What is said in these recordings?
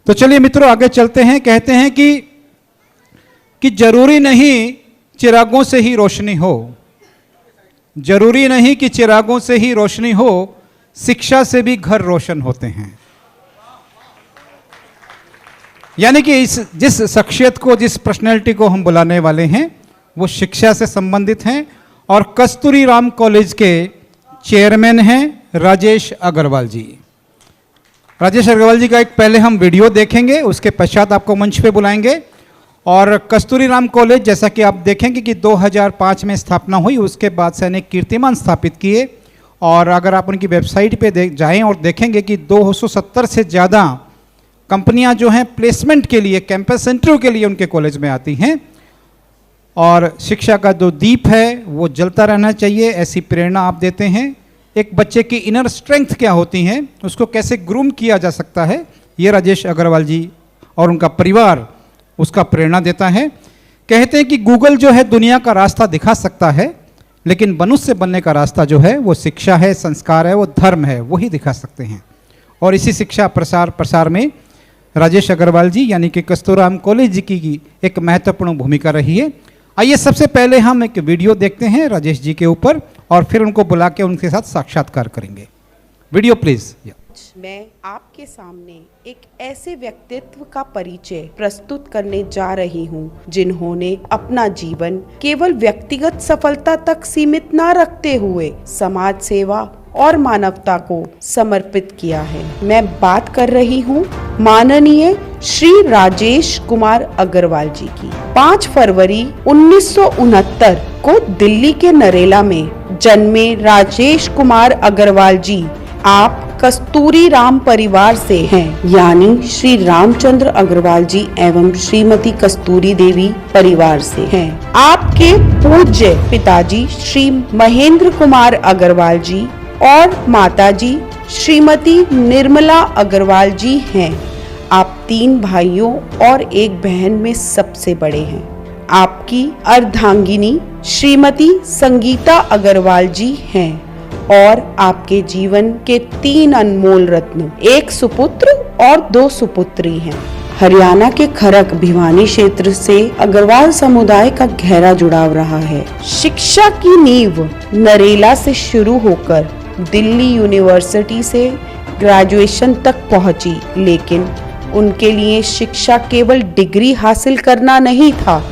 तो चलिए मित्रों आगे चलते हैं। कहते हैं कि जरूरी नहीं चिरागों से ही रोशनी हो, जरूरी नहीं कि चिरागों से ही रोशनी हो, शिक्षा से भी घर रोशन होते हैं। यानी कि जिस शख्सियत को, जिस पर्सनैलिटी को हम बुलाने वाले हैं वो शिक्षा से संबंधित हैं और कस्तूरी राम कॉलेज के चेयरमैन हैं राजेश अग्रवाल जी। राजेश अग्रवाल जी का एक पहले हम वीडियो देखेंगे, उसके पश्चात आपको मंच पे बुलाएंगे। और कस्तूरी राम कॉलेज जैसा कि आप देखेंगे कि 2005 में स्थापना हुई, उसके बाद से अनेक कीर्तिमान स्थापित किए। और अगर आप उनकी वेबसाइट पे जाएं और देखेंगे कि 270 से ज़्यादा कंपनियां जो हैं प्लेसमेंट के लिए, कैंपस इंटरव्यू के लिए उनके कॉलेज में आती हैं। और शिक्षा का जो दीप है वो जलता रहना चाहिए, ऐसी प्रेरणा आप देते हैं। एक बच्चे की इनर स्ट्रेंथ क्या होती हैं, उसको कैसे ग्रूम किया जा सकता है, ये राजेश अग्रवाल जी और उनका परिवार उसका प्रेरणा देता है। कहते हैं कि गूगल जो है दुनिया का रास्ता दिखा सकता है, लेकिन मनुष्य बनने का रास्ता जो है वो शिक्षा है, संस्कार है, वो धर्म है, वही दिखा सकते हैं। और इसी शिक्षा प्रसार में राजेश अग्रवाल जी यानी कि कस्तूरी राम कॉलेज की एक महत्वपूर्ण भूमिका रही है। आइए सबसे पहले हम एक वीडियो देखते हैं राजेश जी के ऊपर और फिर उनको बुला के उनके साथ साक्षात्कार करेंगे। Video please. मैं आपके सामने एक ऐसे व्यक्तित्व का परिचय प्रस्तुत करने जा रही हूँ जिन्होंने अपना जीवन केवल व्यक्तिगत सफलता तक सीमित न रखते हुए समाज सेवा और मानवता को समर्पित किया है। मैं बात कर रही हूँ माननीय श्री राजेश कुमार अग्रवाल जी की। 5 फरवरी 1969 को दिल्ली के नरेला में जन्मे राजेश कुमार अग्रवाल जी आप कस्तूरी राम परिवार से हैं, यानी श्री रामचंद्र अग्रवाल जी एवं श्रीमती कस्तूरी देवी परिवार से हैं। आपके पूज्य पिताजी श्री महेंद्र कुमार अग्रवाल जी और माताजी श्रीमती निर्मला अग्रवाल जी हैं। आप 3 भाइयों और एक बहन में सबसे बड़े हैं। आपकी अर्धांगिनी श्रीमती संगीता अग्रवाल जी हैं और आपके जीवन के 3 अनमोल रत्न, एक सुपुत्र और 2 सुपुत्री हैं। हरियाणा के खरक भिवानी क्षेत्र से अग्रवाल समुदाय का गहरा जुड़ाव रहा है। शिक्षा की नींव नरेला से शुरू होकर दिल्ली यूनिवर्सिटी से ग्रेजुएशन तक पहुंची, लेकिन उनके लिए शिक्षा केवल डिग्री हासिल करना नहीं था,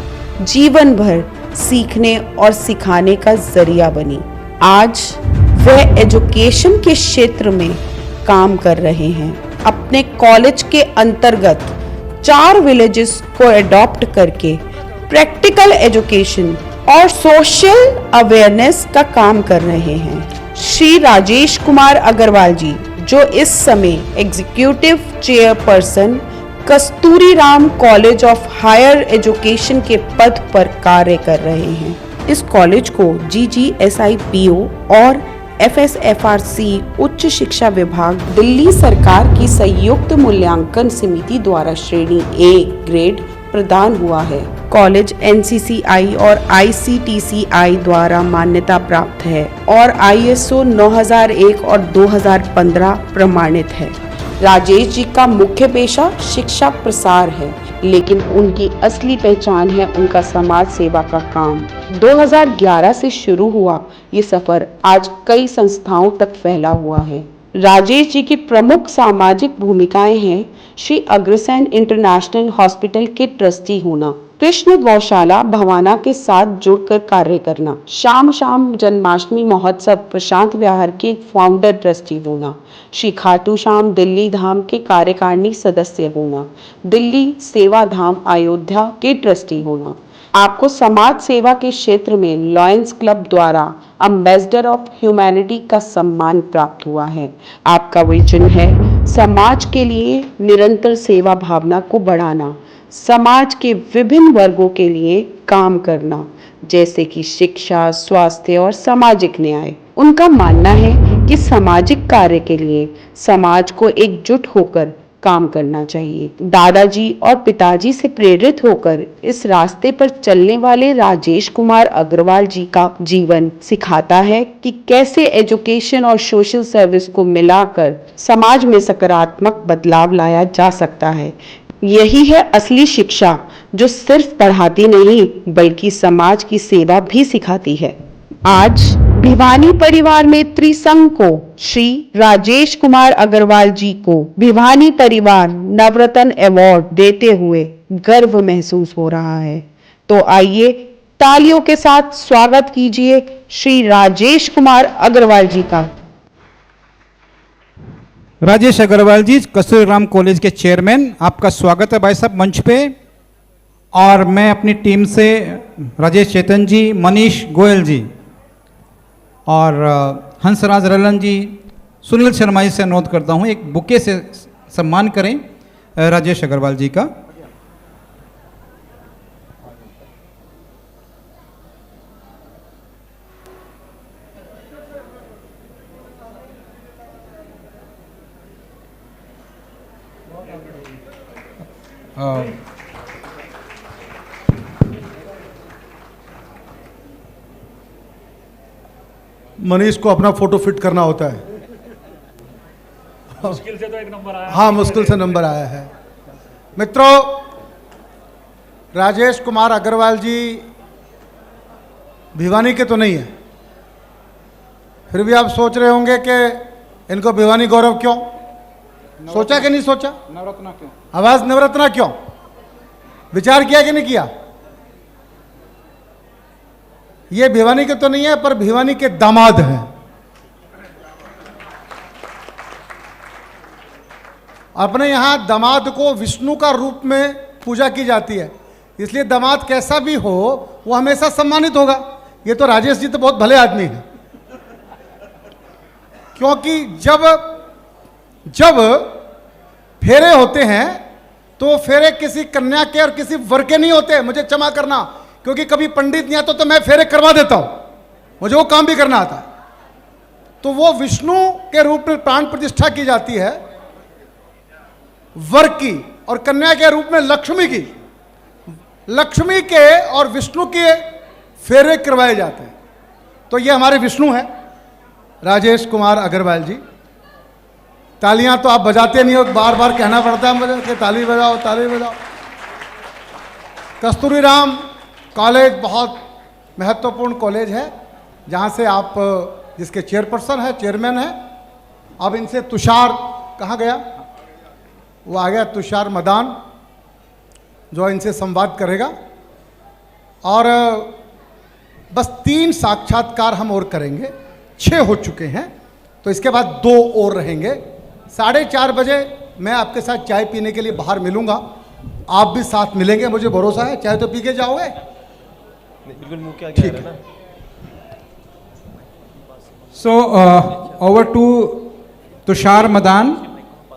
जीवन भर सीखने और सिखाने का जरिया बनी। आज वह एजुकेशन के क्षेत्र में काम कर रहे हैं। अपने कॉलेज के अंतर्गत 4 विलेजेस को अडॉप्ट करके प्रैक्टिकल एजुकेशन और सोशल अवेयरनेस का काम कर रहे हैं। श्री राजेश कुमार अग्रवाल जी जो इस समय executive chairperson Kasturi Ram college of higher education के पद पर कार्य कर रहे हैं। इस कॉलेज को GGSIPO और FSFRC उच्च शिक्षा विभाग दिल्ली सरकार की संयुक्त मूल्यांकन समिति द्वारा श्रेणी A ग्रेड प्रदान हुआ है। कॉलेज NCCI और ICTCI द्वारा मान्यता प्राप्त है और ISO 9001 और 2015 प्रमाणित है। राजेश जी का मुख्य पेशा शिक्षा प्रसार है, लेकिन उनकी असली पहचान है उनका समाज सेवा का काम। 2011 से शुरू हुआ ये सफर आज कई संस्थाओं तक फैला हुआ है। राजेश जी की प्रमुख सामाजिक भूमिकाएं हैं श्री अग्रसेन इंटरनेशनल हॉस्पिटल के ट्रस्टी होना, कृष्ण गौशाला भवाना के साथ जुड़कर कार्य करना, शाम जन्माष्टमी महोत्सव प्रशांत विहार के फाउंडर ट्रस्टी होना, श्री खाटू श्याम दिल्ली धाम के कार्यकारिणी सदस्य होना, दिल्ली सेवा धाम अयोध्या के ट्रस्टी होना। आपको समाज सेवा के क्षेत्र में लॉयंस क्लब द्वारा एम्बेसडर ऑफ ह्यूमैनिटी का सम्मान प्राप्त हुआ है। आपका विजन है समाज के लिए निरंतर सेवा भावना को बढ़ाना, समाज के विभिन्न वर्गों के लिए काम करना, जैसे कि शिक्षा, स्वास्थ्य और सामाजिक न्याय। उनका मानना है कि सामाजिक कार्य के लिए समाज को एकजुट होकर काम करना चाहिए। दादाजी और पिताजी से प्रेरित होकर इस रास्ते पर चलने वाले राजेश कुमार अग्रवाल जी का जीवन सिखाता है कि कैसे एजुकेशन और सोशल सर्विस को मिलाकर समाज में सकारात्मक बदलाव लाया जा सकता है। यही है असली शिक्षा, जो सिर्फ पढ़ाती नहीं बल्कि समाज की सेवा भी सिखाती है। आज भिवानी परिवार में त्रिसंघ को श्री राजेश कुमार अग्रवाल जी को भिवानी परिवार नवरत्न अवार्ड देते हुए गर्व महसूस हो रहा है। तो आइए तालियों के साथ स्वागत कीजिए श्री राजेश कुमार अग्रवाल जी का। राजेश अग्रवाल जी, कस्तूरी राम कॉलेज के चेयरमैन, आपका स्वागत है भाई साहब मंच पे। और मैं अपनी टीम से राजेश चेतन जी, मनीष गोयल जी और हंसराज रलन जी, सुनील शर्मा जी से अनुरोध करता हूं एक बुके से सम्मान करें राजेश अग्रवाल जी का। मनीष को अपना फोटो फिट करना होता है। मुश्किल से तो एक नंबर आया। हाँ, मुश्किल से नंबर आया है। मित्रों, राजेश कुमार अग्रवाल जी भिवानी के तो नहीं है, फिर भी आप सोच रहे होंगे कि इनको भिवानी गौरव क्यों? सोचा कि नहीं सोचा? नवरत्ना क्यों? आवाज नवरत्ना क्यों? विचार किया कि नहीं किया? ये भिवानी के तो नहीं है, पर भिवानी के दामाद हैं। अपने यहां दामाद को विष्णु का रूप में पूजा की जाती है, इसलिए दामाद कैसा भी हो वो हमेशा सम्मानित होगा। ये तो राजेश जी तो बहुत भले आदमी हैं, क्योंकि जब फेरे होते हैं तो फेरे किसी कन्या के और किसी वर के नहीं होते। मुझे क्षमा करना, क्योंकि कभी पंडित नहीं आता तो मैं फेरे करवा देता हूं, मुझे वो काम भी करना आता है। तो वो विष्णु के रूप में प्राण प्रतिष्ठा की जाती है वर की, और कन्या के रूप में लक्ष्मी की। लक्ष्मी के और विष्णु के फेरे करवाए जाते हैं। तो ये हमारे विष्णु हैं, राजेश कुमार अग्रवाल जी। तालियां तो आप बजाते नहीं हो, बार बार कहना पड़ता है मुझे कि ताली बजाओ, ताली बजाओ। कस्तूरी राम कॉलेज बहुत महत्वपूर्ण कॉलेज है, जहाँ से आप जिसके चेयरपर्सन है, चेयरमैन है। अब इनसे तुषार कहाँ गया? वो आ गया, तुषार मदान, जो इनसे संवाद करेगा। और बस 3 साक्षात्कार हम और करेंगे, 6 हो चुके हैं, तो इसके बाद 2 और रहेंगे। 4:30 बजे मैं आपके साथ चाय पीने के लिए बाहर मिलूंगा, आप भी साथ मिलेंगे, मुझे भरोसा है। चाय तो पी के जाओगे? बिल्कुल मुंह के आगे ठीक आ है रहा है ना। So over to Tushar Madan,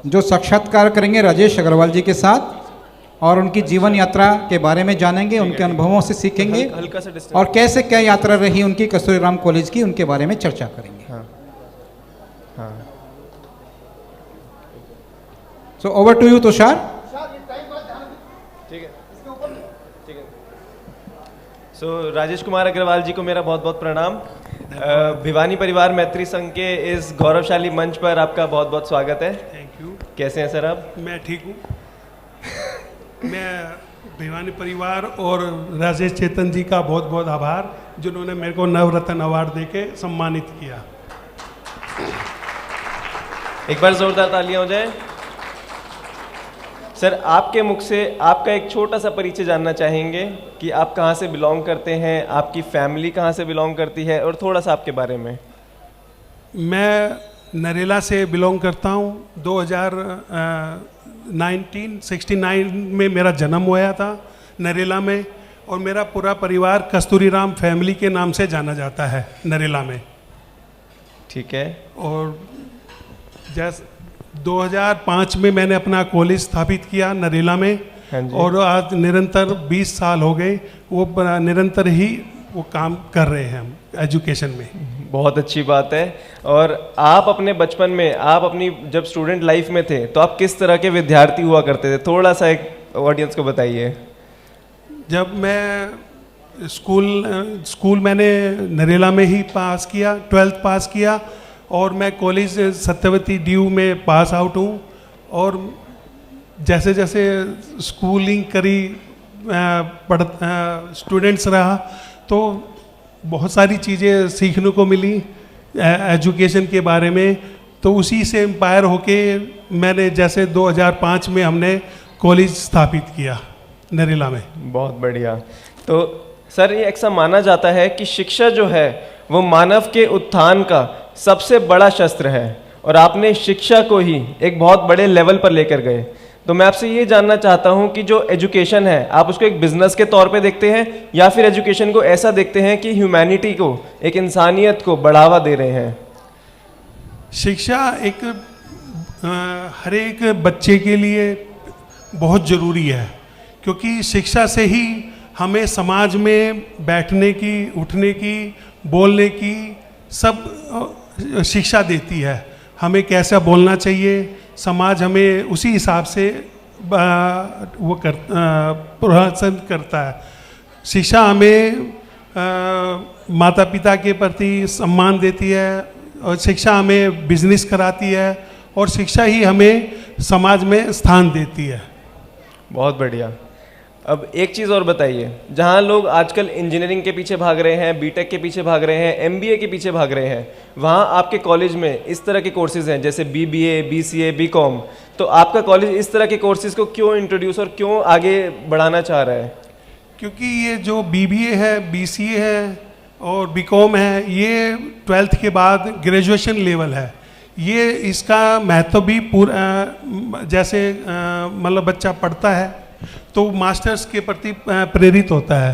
जो साक्षात्कार करेंगे राजेश अग्रवाल जी के साथ और उनकी जीवन यात्रा के बारे में जानेंगे, उनके अनुभवों से सीखेंगे हल्का सा डिस्टेंस। और कैसे क्या यात्रा रही उनकी कस्तूरी राम कॉलेज की, उनके बारे में चर्चा करेंगे। हाँ हाँ, so over to you Tushar. ठीक है ठीक है। सो राजेश कुमार अग्रवाल जी को मेरा बहुत बहुत प्रणाम। भिवानी परिवार मैत्री संघ के इस गौरवशाली मंच पर आपका बहुत बहुत स्वागत है। Thank you. कैसे हैं सर आप? मैं ठीक हूँ। मैं भिवानी परिवार और राजेश चेतन जी का बहुत बहुत आभार, जिन्होंने मेरे को नवरत्न अवार्ड देके सम्मानित किया। एक बार जोरदार तालियां हो जाए। सर, आपके मुख से आपका एक छोटा सा परिचय जानना चाहेंगे कि आप कहाँ से बिलोंग करते हैं, आपकी फैमिली कहाँ से बिलोंग करती है, और थोड़ा सा आपके बारे में। मैं नरेला से बिलोंग करता हूँ। 1969 में मेरा जन्म हुआ था नरेला में, और मेरा पूरा परिवार कस्तूरी राम फैमिली के नाम से जाना जाता है नरेला में। ठीक है। और जैसे 2005 में मैंने अपना कॉलेज स्थापित किया नरेला में। हाँ जी। और आज निरंतर 20 साल हो गए वो निरंतर ही वो काम कर रहे हैं हम एजुकेशन में। बहुत अच्छी बात है। और आप अपने बचपन में, आप अपनी जब स्टूडेंट लाइफ में थे तो आप किस तरह के विद्यार्थी हुआ करते थे, थोड़ा सा एक ऑडियंस को बताइए। जब मैं स्कूल मैंने नरेला में ही पास किया, 12th पास किया, और मैं कॉलेज सत्यवती ड्यू में पास आउट हूँ। और जैसे जैसे स्कूलिंग करी, स्टूडेंट्स रहा, तो बहुत सारी चीज़ें सीखने को मिली एजुकेशन के बारे में। तो उसी से इंस्पायर होके मैंने जैसे 2005 में हमने कॉलेज स्थापित किया नरेला में। बहुत बढ़िया। तो सर, ये अक्सर माना जाता है कि शिक्षा जो है वो मानव के उत्थान का सबसे बड़ा शस्त्र है, और आपने शिक्षा को ही एक बहुत बड़े लेवल पर लेकर गए। तो मैं आपसे ये जानना चाहता हूँ कि जो एजुकेशन है, आप उसको एक बिजनेस के तौर पे देखते हैं या फिर एजुकेशन को ऐसा देखते हैं कि ह्यूमैनिटी को, एक इंसानियत को बढ़ावा दे रहे हैं? शिक्षा एक हर एक बच्चे के लिए बहुत ज़रूरी है, क्योंकि शिक्षा से ही हमें समाज में बैठने की, उठने की, बोलने की सब शिक्षा देती है। हमें कैसा बोलना चाहिए, समाज हमें उसी हिसाब से वो प्रोत्साहन करता है। शिक्षा हमें माता पिता के प्रति सम्मान देती है, और शिक्षा हमें बिजनेस कराती है, और शिक्षा ही हमें समाज में स्थान देती है। बहुत बढ़िया। अब एक चीज़ और बताइए, जहाँ लोग आजकल इंजीनियरिंग के पीछे भाग रहे हैं, बीटेक के पीछे भाग रहे हैं, एमबीए के पीछे भाग रहे हैं, वहाँ आपके कॉलेज में इस तरह के कोर्सेज हैं जैसे बीबीए, बीसीए, बीकॉम। तो आपका कॉलेज इस तरह के कोर्सेज को क्यों इंट्रोड्यूस और क्यों आगे बढ़ाना चाह रहा है? क्योंकि ये जो बीबीए है, बीसीए है और बीकॉम है, ये 12th के बाद ग्रेजुएशन लेवल है। ये इसका महत्व भी पूरा, जैसे मतलब बच्चा पढ़ता है तो मास्टर्स के प्रति प्रेरित होता है,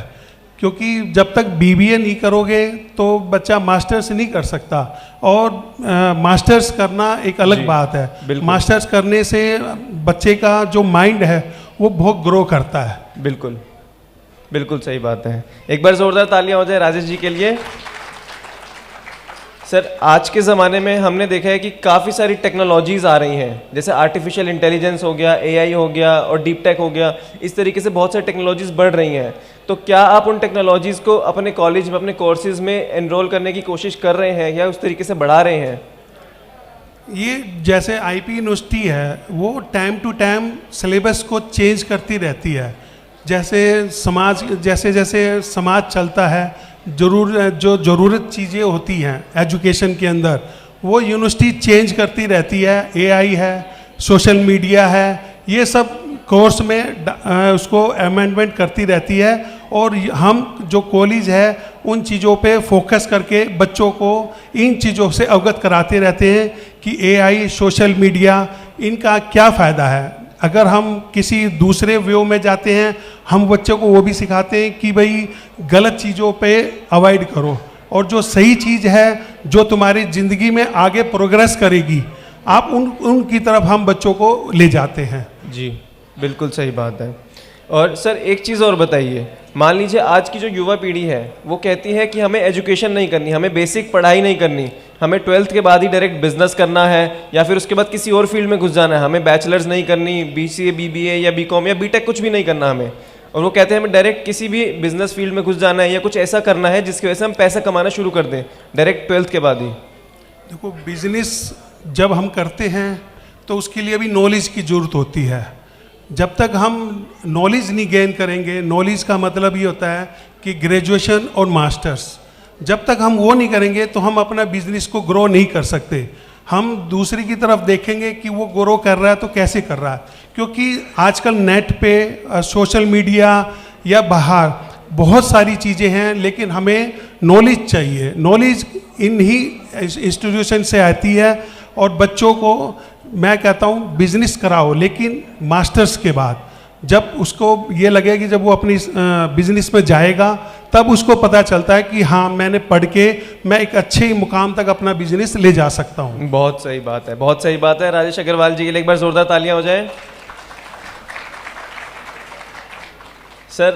क्योंकि जब तक बीबीए नहीं करोगे तो बच्चा मास्टर्स नहीं कर सकता, और मास्टर्स करना एक अलग बात है। मास्टर्स करने से बच्चे का जो माइंड है वो बहुत ग्रो करता है। बिल्कुल बिल्कुल सही बात है। एक बार जोरदार तालियां हो जाए राजेश जी के लिए। सर, आज के ज़माने में हमने देखा है कि काफ़ी सारी टेक्नोलॉजीज़ आ रही हैं, जैसे आर्टिफिशियल इंटेलिजेंस हो गया, एआई हो गया और डीप टेक हो गया। इस तरीके से बहुत सारी टेक्नोलॉजीज़ बढ़ रही हैं। तो क्या आप उन टेक्नोलॉजीज़ को अपने कॉलेज में, अपने कोर्सेज में एनरोल करने की कोशिश कर रहे हैं या उस तरीके से बढ़ा रहे हैं? ये जैसे आईपी यूनिवर्सिटी है, वो टाइम टू टाइम सिलेबस को चेंज करती रहती है। जैसे जैसे समाज चलता है, जो ज़रूरत चीज़ें होती हैं एजुकेशन के अंदर, वो यूनिवर्सिटी चेंज करती रहती है। एआई है, सोशल मीडिया है, ये सब कोर्स में उसको अमेंडमेंट करती रहती है। और हम जो कॉलेज है उन चीज़ों पे फोकस करके बच्चों को इन चीज़ों से अवगत कराते रहते हैं कि एआई, सोशल मीडिया, इनका क्या फ़ायदा है। अगर हम किसी दूसरे व्यू में जाते हैं, हम बच्चों को वो भी सिखाते हैं कि भाई गलत चीज़ों पे अवॉइड करो, और जो सही चीज़ है, जो तुम्हारी ज़िंदगी में आगे प्रोग्रेस करेगी, आप उनकी तरफ हम बच्चों को ले जाते हैं। जी बिल्कुल सही बात है। और सर, एक चीज़ और बताइए, मान लीजिए आज की जो युवा पीढ़ी है वो कहती है कि हमें एजुकेशन नहीं करनी, हमें बेसिक पढ़ाई नहीं करनी, हमें 12th के बाद ही डायरेक्ट बिजनेस करना है या फिर उसके बाद किसी और फील्ड में घुस जाना है, हमें बैचलर्स नहीं करनी, बीसीए, बीबीए या बीकॉम या बीटेक कुछ भी नहीं करना हमें, और वो कहते हैं हमें डायरेक्ट किसी भी बिजनेस फील्ड में घुस जाना है या कुछ ऐसा करना है जिसकी वजह से हम पैसा कमाना शुरू कर दें डायरेक्ट 12th के बाद ही। देखो, बिजनेस जब हम करते हैं तो उसके लिए भी नॉलेज की ज़रूरत होती है। जब तक हम नॉलेज नहीं गेन करेंगे, नॉलेज का मतलब ये होता है कि ग्रेजुएशन और मास्टर्स, जब तक हम वो नहीं करेंगे तो हम अपना बिजनेस को ग्रो नहीं कर सकते। हम दूसरी की तरफ देखेंगे कि वो ग्रो कर रहा है तो कैसे कर रहा है, क्योंकि आजकल नेट पे, सोशल मीडिया या बाहर बहुत सारी चीज़ें हैं, लेकिन हमें नॉलेज चाहिए। नॉलेज इन्हीं इंस्टीट्यूशन से आती है, और बच्चों को मैं कहता हूँ बिजनेस कराओ, लेकिन मास्टर्स के बाद, जब उसको ये लगे कि जब वो अपनी बिजनेस में जाएगा तब उसको पता चलता है कि हाँ, मैंने पढ़ के मैं एक अच्छे मुकाम तक अपना बिजनेस ले जा सकता हूँ। बहुत सही बात है, बहुत सही बात है। राजेश अग्रवाल जी के लिए एक बार जोरदार तालियां हो जाए। सर,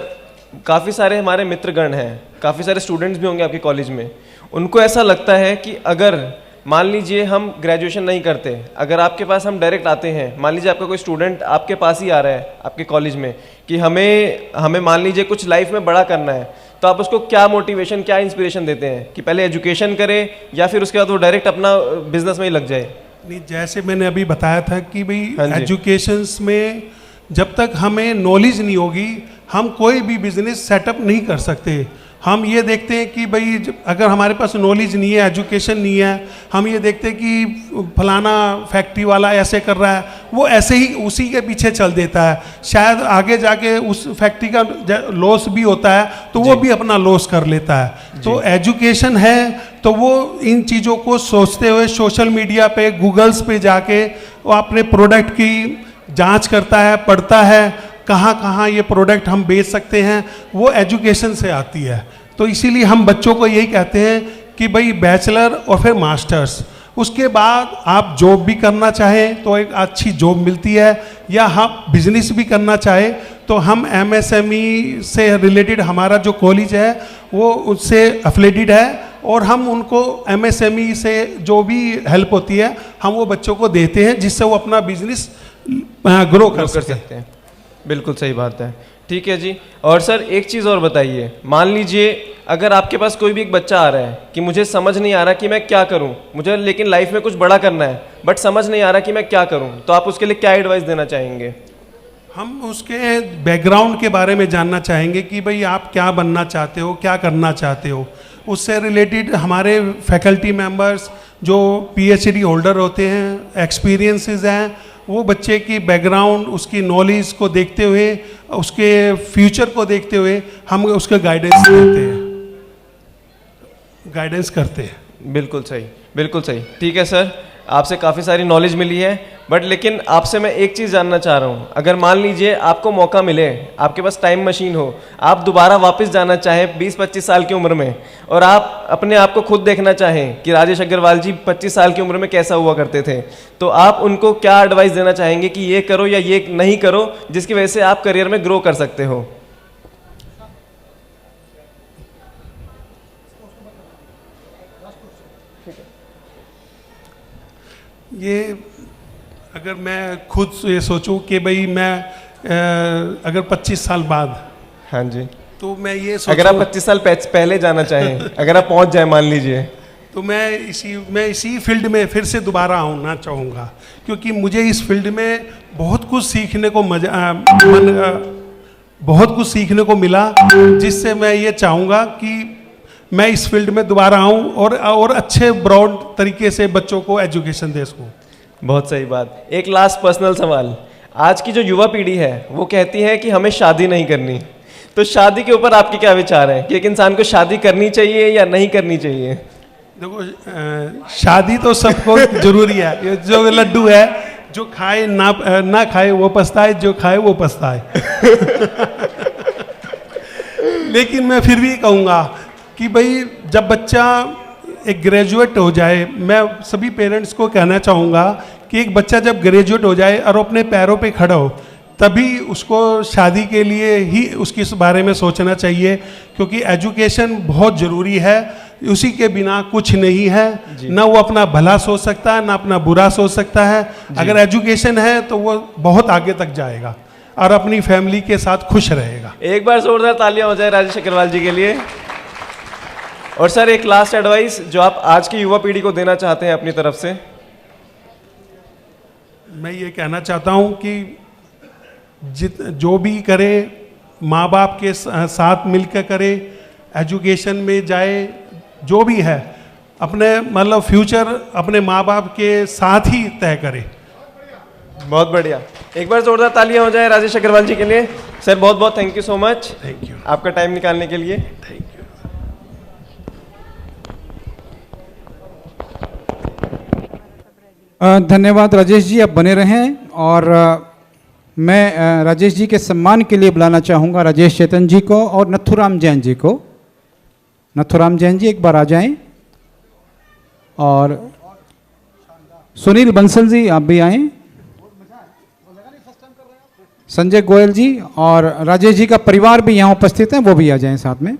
काफ़ी सारे हमारे मित्रगण हैं, काफ़ी सारे स्टूडेंट्स भी होंगे आपके कॉलेज में, उनको ऐसा लगता है कि अगर मान लीजिए हम ग्रेजुएशन नहीं करते, अगर आपके पास हम डायरेक्ट आते हैं, मान लीजिए आपका कोई स्टूडेंट आपके पास ही आ रहा है आपके कॉलेज में कि हमें मान लीजिए कुछ लाइफ में बड़ा करना है, तो आप उसको क्या मोटिवेशन, क्या इंस्पिरेशन देते हैं कि पहले एजुकेशन करे या फिर उसके बाद वो डायरेक्ट अपना बिजनेस में ही लग जाए? नहीं, जैसे मैंने अभी बताया था कि भाई हाँ जी। एजुकेशंस में जब तक हमें नॉलेज नहीं होगी हम कोई भी बिजनेस सेटअप नहीं कर सकते। हम ये देखते हैं कि भाई अगर हमारे पास नॉलेज नहीं है, एजुकेशन नहीं है, हम ये देखते हैं कि फलाना फैक्ट्री वाला ऐसे कर रहा है, वो ऐसे ही उसी के पीछे चल देता है। शायद आगे जाके उस फैक्ट्री का लॉस भी होता है तो वो भी अपना लॉस कर लेता है। तो एजुकेशन है तो वो इन चीज़ों को सोचते हुए सोशल मीडिया पे, गूगल्स पे जाके वो अपने प्रोडक्ट की जांच करता है, पढ़ता है कहाँ कहाँ ये प्रोडक्ट हम बेच सकते हैं, वो एजुकेशन से आती है। तो इसीलिए हम बच्चों को यही कहते हैं कि भाई बैचलर और फिर मास्टर्स, उसके बाद आप जॉब भी करना चाहें तो एक अच्छी जॉब मिलती है, या हम बिजनेस भी करना चाहे तो हम एमएसएमई से रिलेटेड हमारा जो कॉलेज है वो उससे एफिलेटेड है, और हम उनको एमएसएमई से जो भी हेल्प होती है हम वो बच्चों को देते हैं, जिससे वो अपना बिजनेस ग्रो कर सकते हैं। बिल्कुल सही बात है। ठीक है जी। और सर एक चीज़ और बताइए, मान लीजिए अगर आपके पास कोई भी एक बच्चा आ रहा है कि मुझे समझ नहीं आ रहा कि मैं क्या करूं, मुझे लेकिन लाइफ में कुछ बड़ा करना है बट समझ नहीं आ रहा कि मैं क्या करूं, तो आप उसके लिए क्या एडवाइस देना चाहेंगे? हम उसके बैकग्राउंड के बारे में जानना चाहेंगे कि भाई आप क्या बनना चाहते हो, क्या करना चाहते हो। उससे रिलेटेड हमारे फैकल्टी मेंबर्स जो पीएचडी होल्डर होते हैं, एक्सपीरियंसेस हैं, वो बच्चे की बैकग्राउंड, उसकी नॉलेज को देखते हुए, उसके फ्यूचर को देखते हुए हम उसका गाइडेंस देते हैं, गाइडेंस करते हैं। बिल्कुल सही, बिल्कुल सही। ठीक है सर, आपसे काफ़ी सारी नॉलेज मिली है, बट लेकिन आपसे मैं एक चीज़ जानना चाह रहा हूँ, अगर मान लीजिए आपको मौका मिले, आपके पास टाइम मशीन हो, आप दोबारा वापस जाना चाहें 20-25 साल की उम्र में, और आप अपने आप को खुद देखना चाहें कि राजेश अग्रवाल जी 25 साल की उम्र में कैसा हुआ करते थे, तो आप उनको क्या एडवाइस देना चाहेंगे कि ये करो या ये नहीं करो, जिसकी वजह से आप करियर में ग्रो कर सकते हो? ये अगर मैं खुद ये सोचूं कि भाई मैं अगर 25 साल बाद, हाँ जी, तो मैं ये सोचूं, अगर आप 25 साल पहले जाना चाहें, अगर आप पहुंच जाए मान लीजिए, तो मैं इसी फील्ड में फिर से दोबारा आना चाहूँगा, क्योंकि मुझे इस फील्ड में बहुत कुछ सीखने को बहुत कुछ सीखने को मिला, जिससे मैं ये चाहूँगा कि मैं इस फील्ड में दोबारा आऊँ और अच्छे ब्रॉड तरीके से बच्चों को एजुकेशन दे सकूँ। बहुत सही बात। एक लास्ट पर्सनल सवाल, आज की जो युवा पीढ़ी है वो कहती है कि हमें शादी नहीं करनी, तो शादी के ऊपर आपके क्या विचार हैं कि एक इंसान को शादी करनी चाहिए या नहीं करनी चाहिए? देखो, शादी तो सबको जरूरी है। ये जो लड्डू है, जो खाए ना खाए वो पछताए, जो खाए वो पछताए। लेकिन मैं फिर भी कहूँगा कि भाई जब बच्चा एक ग्रेजुएट हो जाए, मैं सभी पेरेंट्स को कहना चाहूँगा कि एक बच्चा जब ग्रेजुएट हो जाए और अपने पैरों पे खड़ा हो, तभी उसको शादी के लिए ही उसके इस बारे में सोचना चाहिए, क्योंकि एजुकेशन बहुत ज़रूरी है। उसी के बिना कुछ नहीं है, ना वो अपना भला सोच सकता है, ना अपना बुरा सोच सकता है। अगर एजुकेशन है तो वो बहुत आगे तक जाएगा और अपनी फैमिली के साथ खुश रहेगा। एक बार जोरदार तालियां हो जाए राजेश अग्रवाल जी के लिए। और सर एक लास्ट एडवाइस जो आप आज की युवा पीढ़ी को देना चाहते हैं अपनी तरफ से? मैं ये कहना चाहता हूँ कि जो भी करे माँ बाप के साथ मिलकर करे, एजुकेशन में जाए, जो भी है अपने मतलब फ्यूचर अपने माँ बाप के साथ ही तय करे। बहुत बढ़िया, एक बार जोरदार तालियां हो जाए राजेश अग्रवाल जी के लिए। सर बहुत बहुत thank you so much, thank you, आपका टाइम निकालने के लिए। Thank you. धन्यवाद राजेश जी, आप बने रहें। और मैं राजेश जी के सम्मान के लिए बुलाना चाहूँगा राजेश चेतन जी को और नथुराम जैन जी को। नथुराम जैन जी एक बार आ जाएं, और सुनील बंसल जी आप भी आएं, संजय गोयल जी और राजेश जी का परिवार भी यहाँ उपस्थित है, वो भी आ जाएं साथ में।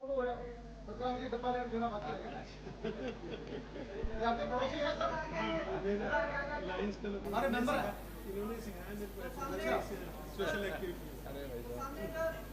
सत्रह जी डब्बा लेकर देना बाकी रहेगा। ये आपके पड़ोसी हैं सर? हमारे मेंबर हैं। इन्होंने सिखाया मेरे को स्पेशल एक्टिविटी।